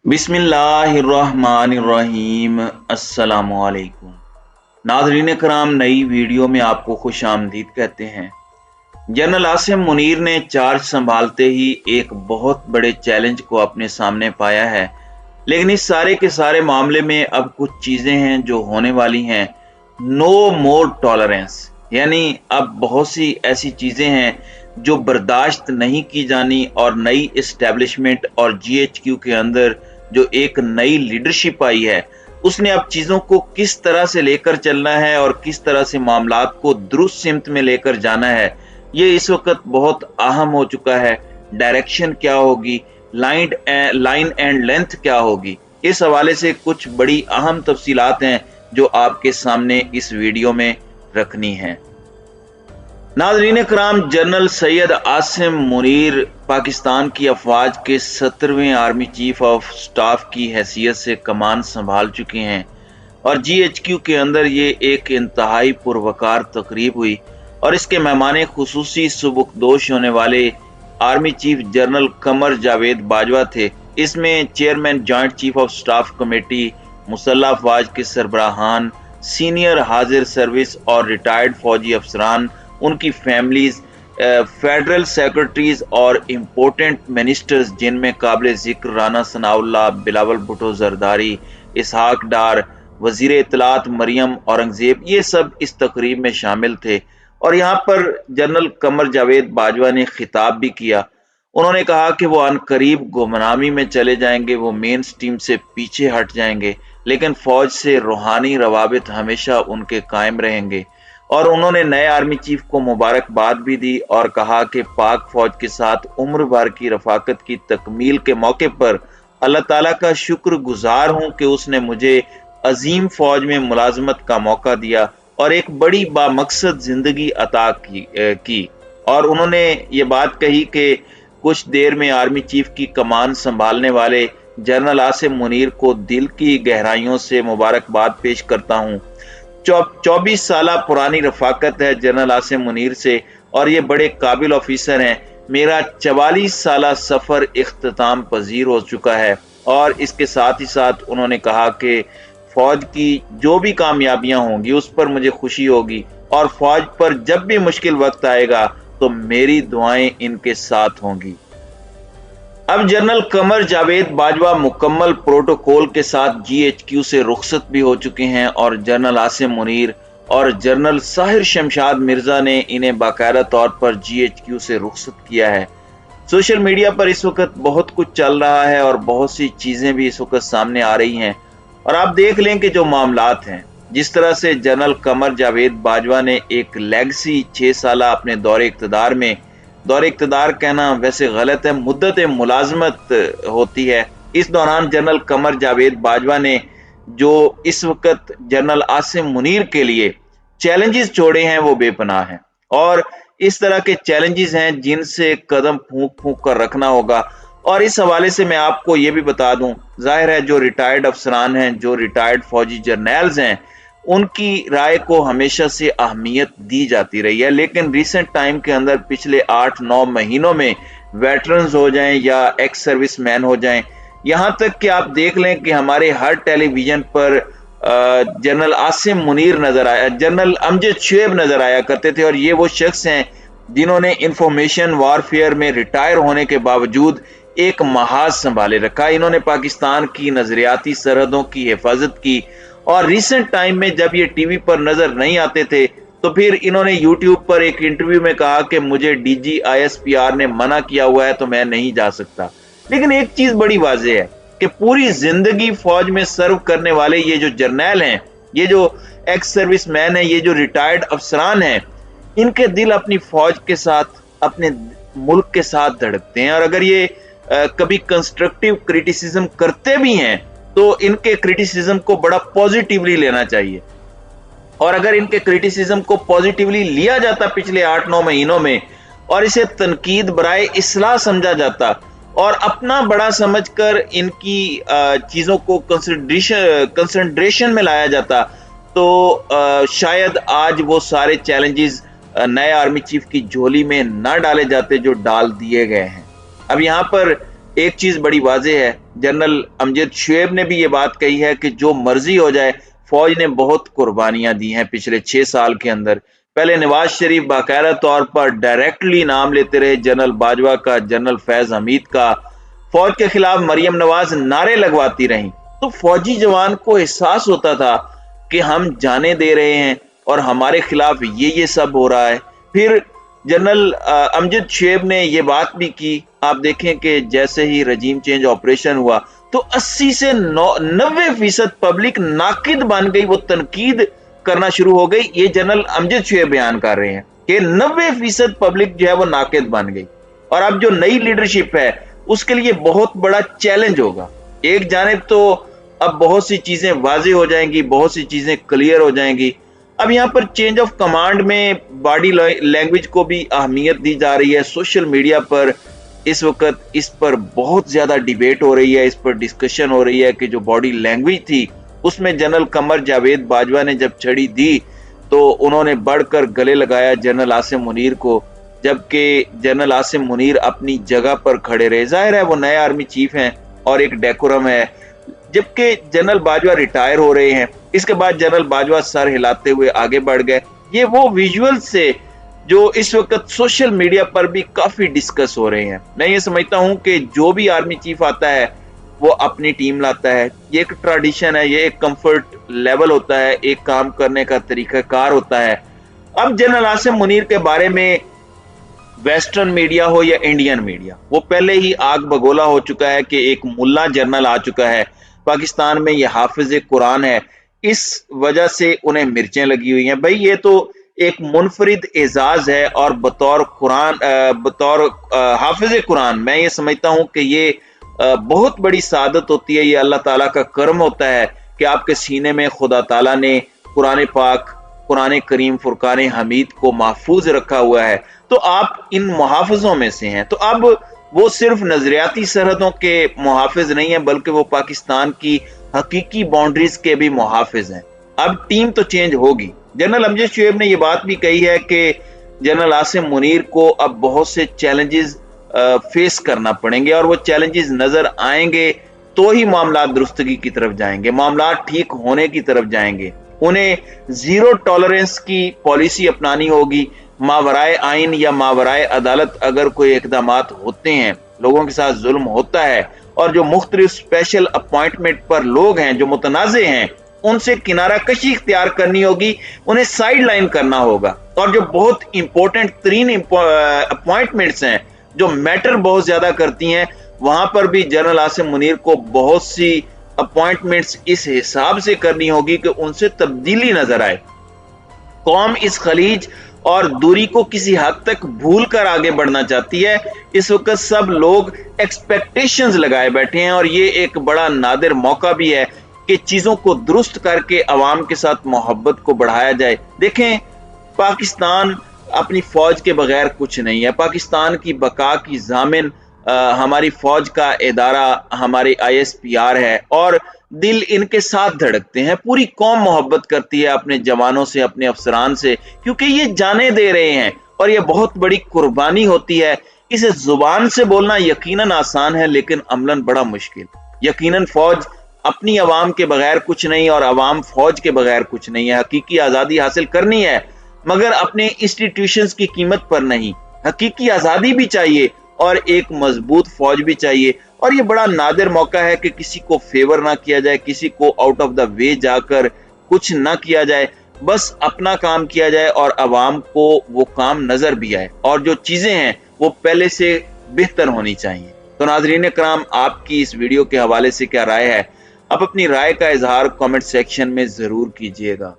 बिस्मिल्लाहिर्रहमानिर्रहीम। अस्सलामुअलैकुम नाज़रीन कराम, नई वीडियो में आपको खुश आमदीद कहते हैं। जनरल आसिम मुनीर ने चार्ज संभालते ही एक बहुत बड़े चैलेंज को अपने सामने पाया है, लेकिन इस सारे के सारे मामले में अब कुछ चीज़ें हैं जो होने वाली हैं। नो मोर टॉलरेंस, यानी अब बहुत सी ऐसी चीज़ें हैं जो बर्दाश्त नहीं की जानी, और नई इस्टेब्लिशमेंट और जीएचक्यू के अंदर जो एक नई लीडरशिप आई है, उसने अब चीज़ों को किस तरह से लेकर चलना है और किस तरह से मामलात को दुरुस्त सिमत में लेकर जाना है, ये इस वक्त बहुत अहम हो चुका है। डायरेक्शन क्या होगी, लाइन एंड लेंथ क्या होगी, इस हवाले से कुछ बड़ी अहम तफसीलात हैं जो आपके सामने इस वीडियो में रखनी है। नाज़रीन कराम, जनरल सैयद आसिम मुनीर पाकिस्तान की अफवाज के 17वें आर्मी चीफ ऑफ स्टाफ की हैसियत से कमान संभाल चुके हैं, और जीएचक्यू के अंदर ये एक इंतहाई पुरवकार तकरीब हुई, और इसके मेहमान खुसूसी सुबुकदोश होने वाले army chief general Qamar Javed Bajwa थे। इसमें chairman joint chief of staff committee, मुसल्लह अफवाज के सरबराहान, सीनियर हाजिर सर्विस और रिटायर्ड फौजी अफसरान, उनकी फैमिलीज, फेडरल सेक्रेटरीज और इम्पोर्टेंट मिनिस्टर्स, जिनमें काबिल जिक्र राना सनाउल्लाह, बिलावल भुट्टो जरदारी, इसहाक डार, वजीर इत्तलात मरियम औरंगजेब, ये सब इस तकरीब में शामिल थे। और यहाँ पर जनरल कमर जावेद बाजवा ने खिताब भी किया। उन्होंने कहा कि वो अनकरीब गुमनामी में चले जाएंगे, वो मेन स्ट्रीम से पीछे हट जाएंगे, लेकिन फौज से रूहानी रवाबित हमेशा उनके कायम रहेंगे। और उन्होंने नए आर्मी चीफ को मुबारकबाद भी दी और कहा कि पाक फौज के साथ उम्र भर की रफाकत की तकमील के मौके पर अल्लाह ताला का शुक्र गुजार हूं कि उसने मुझे अजीम फौज में मुलाजमत का मौका दिया और एक बड़ी बामकसद जिंदगी अता की। और उन्होंने ये बात कही कि कुछ देर में आर्मी चीफ की कमान संभालने वाले जनरल आसिम मुनीर को दिल की गहराइयों से मुबारकबाद पेश करता हूँ। 24 साल पुरानी रफाकत है जनरल आसिम मुनीर से, और ये बड़े काबिल ऑफिसर हैं। मेरा 44 साल सफ़र इख्तिताम पजीर हो चुका है। और इसके साथ ही साथ उन्होंने कहा कि फौज की जो भी कामयाबियां होंगी उस पर मुझे खुशी होगी, और फौज पर जब भी मुश्किल वक्त आएगा तो मेरी दुआएं इनके साथ होंगी। अब जनरल कमर जावेद बाजवा मुकम्मल प्रोटोकॉल के साथ जीएचक्यू से रुखसत भी हो चुके हैं, और जनरल आसिम मुनीर और जनरल साहिर शमशाद मिर्जा ने इन्हें बाकायदा तौर पर जीएचक्यू से रुखसत किया है। सोशल मीडिया पर इस वक्त बहुत कुछ चल रहा है और बहुत सी चीजें भी इस वक्त सामने आ रही हैं, और आप देख लें कि जो मामलात हैं, जिस तरह से जनरल कमर जावेद बाजवा ने एक लेगसी 6 साल अपने दौरे इक़्तिदार कहना वैसे गलत है, मुद्दत मुलाजमत होती है। इस दौरान जनरल कमर जावेद बाजवा ने जो इस वक्त जनरल आसिम मुनीर के लिए चैलेंजेस छोड़े हैं वो बेपनाह हैं, और इस तरह के चैलेंजेस हैं जिनसे कदम फूंक फूंक कर रखना होगा। और इस हवाले से मैं आपको ये भी बता दूं, जाहिर है जो रिटायर्ड अफसरान हैं, जो रिटायर्ड फौजी जर्नैल्स हैं, उनकी राय को हमेशा से अहमियत दी जाती रही है, लेकिन रिसेंट टाइम के अंदर पिछले 8-9 महीनों में वेटरन्स हो जाएं या एक्स सर्विस मैन हो जाएं, यहां तक कि आप देख लें कि हमारे हर टेलीविजन पर जनरल आसिम मुनीर नजर आया, जनरल अमजद शुएब नजर आया करते थे। और ये वो शख्स हैं जिन्होंने इंफॉर्मेशन वारफेयर में रिटायर होने के बावजूद एक महाज संभाले रखा। इन्होंने पाकिस्तान की नजरियाती सरहदों की हिफाजत की, और रिसेंट टाइम में जब ये टीवी पर नजर नहीं आते थे तो फिर इन्होंने यूट्यूब पर एक इंटरव्यू में कहा कि मुझे डीजी आईएसपीआर ने मना किया हुआ है तो मैं नहीं जा सकता। लेकिन एक चीज बड़ी वाज़ेह है कि पूरी जिंदगी फौज में सर्व करने वाले ये जो जर्नैल हैं, ये जो एक्स सर्विस मैन है, ये जो रिटायर्ड अफसरान हैं, इनके दिल अपनी फौज के साथ, अपने मुल्क के साथ धड़कते हैं। और अगर ये कभी कंस्ट्रक्टिव क्रिटिसिज्म करते भी हैं तो इनके क्रिटिसिज्म को बड़ा पॉजिटिवली लेना चाहिए, और अगर इनके क्रिटिसिज्म को पॉजिटिवली लिया जाता पिछले 8-9 महीनों में, और इसे तनकीद बराए इस्लाह समझा जाता और अपना बड़ा समझकर इनकी चीजों को कंसिडरेशन में लाया जाता, तो शायद आज वो सारे चैलेंजेस नए आर्मी चीफ की झोली में ना डाले जाते जो डाल दिए गए हैं। अब यहाँ पर ایک چیز بڑی واضح ہے، جنرل امجد شعیب نے بھی یہ بات کہی ہے کہ جو مرضی ہو جائے، فوج نے بہت قربانیاں دی ہیں پچھلے 6 سال کے اندر۔ پہلے نواز شریف باقاعدہ طور پر ڈائریکٹلی نام لیتے رہے جنرل باجوہ کا، جنرل فیض حمید کا، فوج کے خلاف مریم نواز نعرے لگواتی رہیں، تو فوجی جوان کو احساس ہوتا تھا کہ ہم جانیں دے رہے ہیں اور ہمارے خلاف یہ سب ہو رہا ہے۔ پھر جنرل امجد شعیب نے یہ بات بھی کی، آپ دیکھیں کہ جیسے ہی رجیم چینج آپریشن ہوا تو 80 سے 90% پبلک ناقد بن گئی، وہ تنقید کرنا شروع ہو گئی۔ یہ جنرل امجد شعیب بیان کر رہے ہیں کہ 90% پبلک جو ہے وہ ناقد بن گئی، اور اب جو نئی لیڈرشپ ہے اس کے لیے بہت بڑا چیلنج ہوگا۔ ایک جانب تو اب بہت سی چیزیں واضح ہو جائیں گی، بہت سی چیزیں کلیئر ہو جائیں گی۔ اب یہاں پر چینج آف کمانڈ میں باڈی لینگویج کو بھی اہمیت دی جا رہی ہے۔ سوشل میڈیا پر اس وقت اس پر بہت زیادہ ڈیبیٹ ہو رہی ہے، اس پر ڈسکشن ہو رہی ہے کہ جو باڈی لینگویج تھی اس میں جنرل قمر جاوید باجوہ نے جب چھڑی دی تو انہوں نے بڑھ کر گلے لگایا جنرل عاصم منیر کو، جبکہ جنرل عاصم منیر اپنی جگہ پر کھڑے رہے۔ ظاہر ہے وہ نئے آرمی چیف ہیں اور ایک ڈیکورم ہے، جبکہ جنرل باجوہ ریٹائر ہو رہے ہیں۔ اس کے بعد جنرل باجوہ سر ہلاتے ہوئے آگے بڑھ گئے۔ یہ وہ ویژول سے جو اس وقت سوشل میڈیا پر بھی کافی ڈسکس ہو رہے ہیں۔ میں یہ سمجھتا ہوں کہ جو بھی آرمی چیف آتا ہے وہ اپنی ٹیم لاتا ہے، یہ ایک ٹریڈیشن ہے، یہ ایک کمفرٹ لیول ہوتا ہے، ایک کام کرنے کا طریقہ کار ہوتا ہے۔ اب جنرل عاصم منیر کے بارے میں ویسٹرن میڈیا ہو یا انڈین میڈیا، وہ پہلے ہی آگ بگولا ہو چکا ہے کہ ایک ملا جنرل آ چکا ہے پاکستان میں، یہ حافظ قرآن ہے، اس وجہ سے انہیں مرچیں لگی ہوئی ہیں۔ بھائی یہ تو ایک منفرد اعزاز ہے، اور بطور حافظ قرآن میں یہ سمجھتا ہوں کہ یہ بہت بڑی سعادت ہوتی ہے، یہ اللہ تعالیٰ کا کرم ہوتا ہے کہ آپ کے سینے میں خدا تعالیٰ نے قرآن پاک، قرآن کریم، فرقان حمید کو محفوظ رکھا ہوا ہے، تو آپ ان محافظوں میں سے ہیں۔ تو اب وہ صرف نظریاتی سرحدوں کے محافظ نہیں ہیں، بلکہ وہ پاکستان کی حقیقی باؤنڈریز کے بھی محافظ ہیں۔ اب ٹیم تو چینج ہوگی۔ جنرل امجد شعیب نے یہ بات بھی کہی ہے کہ جنرل عاصم منیر کو اب بہت سے چیلنجز فیس کرنا پڑیں گے، اور وہ چیلنجز نظر آئیں گے تو ہی معاملات درستگی کی طرف جائیں گے، معاملات ٹھیک ہونے کی طرف جائیں گے۔ انہیں زیرو ٹالرنس کی پالیسی اپنانی ہوگی۔ ماورائے آئین یا ماورائے عدالت اگر کوئی اقدامات ہوتے ہیں، لوگوں کے ساتھ ظلم ہوتا ہے، اور جو مختلف اسپیشل اپوائنٹمنٹ پر لوگ ہیں جو متنازع ہیں، ان سے کنارہ کشی اختیار کرنی ہوگی، انہیں سائیڈ لائن کرنا ہوگا، اور جو بہت امپورٹنٹ ترین اپوائنٹمنٹس ہیں جو میٹر بہت زیادہ کرتی ہیں، وہاں پر بھی جنرل عاصم منیر کو بہت سی اپوائنٹمنٹس اس حساب سے کرنی ہوگی کہ ان سے تبدیلی نظر آئے۔ قوم اس خلیج اور دوری کو کسی حد تک بھول کر آگے بڑھنا چاہتی ہے۔ اس وقت سب لوگ ایکسپیکٹیشنز لگائے بیٹھے ہیں، اور یہ ایک بڑا نادر موقع بھی ہے کہ چیزوں کو درست کر کے عوام کے ساتھ محبت کو بڑھایا جائے۔ دیکھیں، پاکستان اپنی فوج کے بغیر کچھ نہیں ہے۔ پاکستان کی بقا کی ضامن ہماری فوج کا ادارہ، ہماری ISPR ہے، اور دل ان کے ساتھ دھڑکتے ہیں۔ پوری قوم محبت کرتی ہے اپنے جوانوں سے، اپنے افسران سے، کیونکہ یہ جانیں دے رہے ہیں، اور یہ بہت بڑی قربانی ہوتی ہے۔ اسے زبان سے بولنا یقیناً آسان ہے، لیکن عملاً بڑا مشکل۔ یقیناً فوج اپنی عوام کے بغیر کچھ نہیں، اور عوام فوج کے بغیر کچھ نہیں ہے۔ حقیقی آزادی حاصل کرنی ہے، مگر اپنے انسٹیٹیوشنز کی قیمت پر نہیں۔ حقیقی آزادی بھی چاہیے اور ایک مضبوط فوج بھی چاہیے، اور یہ بڑا نادر موقع ہے کہ کسی کو فیور نہ کیا جائے، کسی کو آؤٹ آف دا وے جا کر کچھ نہ کیا جائے، بس اپنا کام کیا جائے اور عوام کو وہ کام نظر بھی آئے، اور جو چیزیں ہیں وہ پہلے سے بہتر ہونی چاہیے۔ تو ناظرین کرام، آپ کی اس ویڈیو کے حوالے سے کیا رائے ہے؟ آپ اپنی رائے کا اظہار کامنٹ سیکشن میں ضرور کیجیے گا۔